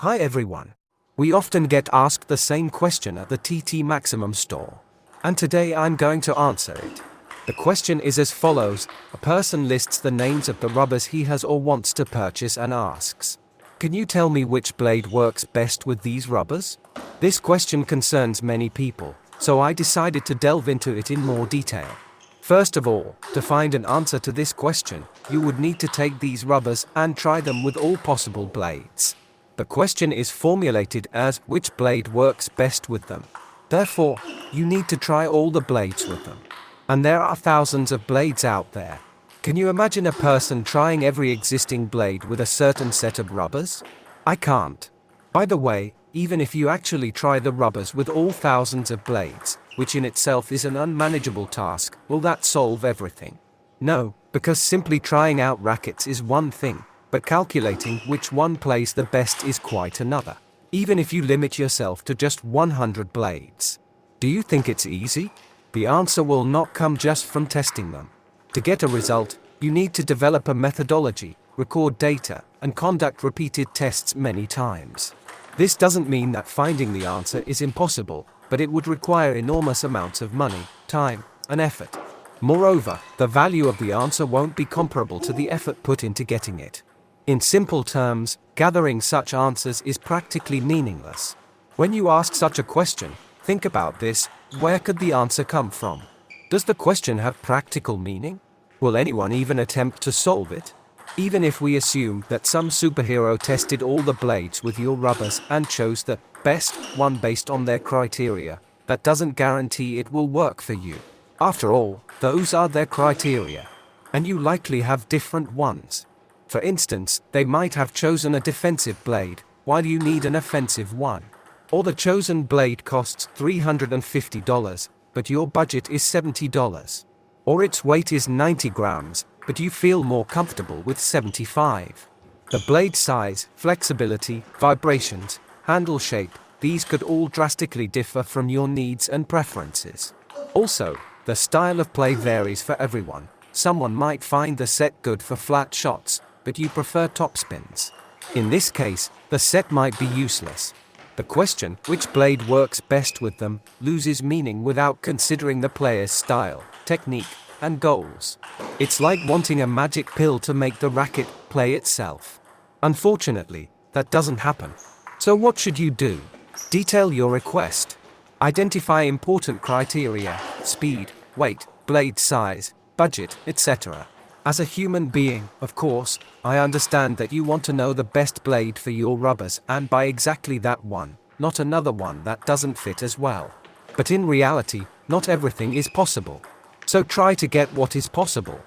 Hi everyone. We often get asked the same question at the TT Maximum store. And today I'm going to answer it. The question is as follows: a person lists the names of the rubbers he has or wants to purchase and asks, "Can you tell me which blade works best with these rubbers?" This question concerns many people, so I decided to delve into it in more detail. First of all, to find an answer to this question, you would need to take these rubbers and try them with all possible blades. The question is formulated as which blade works best with them. Therefore, you need to try all the blades with them. And there are thousands of blades out there. Can you imagine a person trying every existing blade with a certain set of rubbers? I can't. By the way, even if you actually try the rubbers with all thousands of blades, which in itself is an unmanageable task, will that solve everything? No, because simply trying out rackets is one thing, but calculating which one plays the best is quite another. Even if you limit yourself to just 100 blades. Do you think it's easy? The answer will not come just from testing them. To get a result, you need to develop a methodology, record data, and conduct repeated tests many times. This doesn't mean that finding the answer is impossible, but it would require enormous amounts of money, time, and effort. Moreover, the value of the answer won't be comparable to the effort put into getting it. In simple terms, gathering such answers is practically meaningless. When you ask such a question, think about this: where could the answer come from? Does the question have practical meaning? Will anyone even attempt to solve it? Even if we assume that some superhero tested all the blades with your rubbers and chose the best one based on their criteria, that doesn't guarantee it will work for you. After all, those are their criteria. And you likely have different ones. For instance, they might have chosen a defensive blade, while you need an offensive one. Or the chosen blade costs $350, but your budget is $70. Or its weight is 90 grams, but you feel more comfortable with 75. The blade size, flexibility, vibrations, handle shape, these could all drastically differ from your needs and preferences. Also, the style of play varies for everyone. Someone might find the set good for flat shots, but you prefer topspins. In this case, the set might be useless. The question, which blade works best with them, loses meaning without considering the player's style, technique, and goals. It's like wanting a magic pill to make the racket play itself. Unfortunately, that doesn't happen. So what should you do? Detail your request. Identify important criteria: speed, weight, blade size, budget, etc. As a human being, of course, I understand that you want to know the best blade for your rubbers and buy exactly that one, not another one that doesn't fit as well. But in reality, not everything is possible. So try to get what is possible.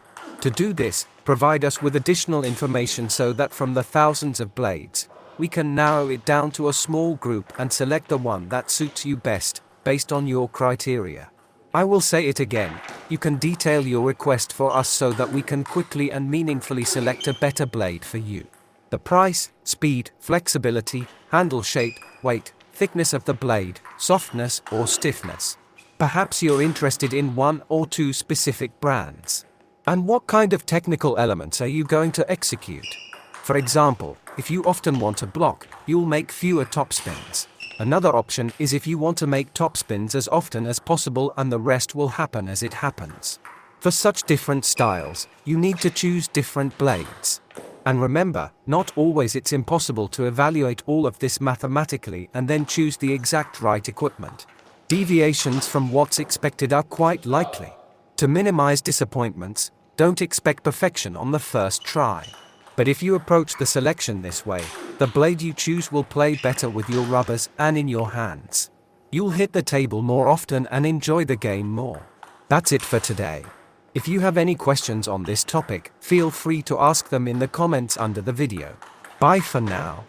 To do this, provide us with additional information so that from the thousands of blades, we can narrow it down to a small group and select the one that suits you best, based on your criteria. I will say it again: you can detail your request for us so that we can quickly and meaningfully select a better blade for you. The price, speed, flexibility, handle shape, weight, thickness of the blade, softness or stiffness. Perhaps you're interested in one or two specific brands. And what kind of technical elements are you going to execute? For example, if you often want to block, you'll make fewer topspins. Another option is if you want to make topspins as often as possible and the rest will happen as it happens. For such different styles, you need to choose different blades. And remember, not always it's impossible to evaluate all of this mathematically and then choose the exact right equipment. Deviations from what's expected are quite likely. To minimize disappointments, don't expect perfection on the first try. But if you approach the selection this way, the blade you choose will play better with your rubbers and in your hands. You'll hit the table more often and enjoy the game more. That's it for today. If you have any questions on this topic, feel free to ask them in the comments under the video. Bye for now.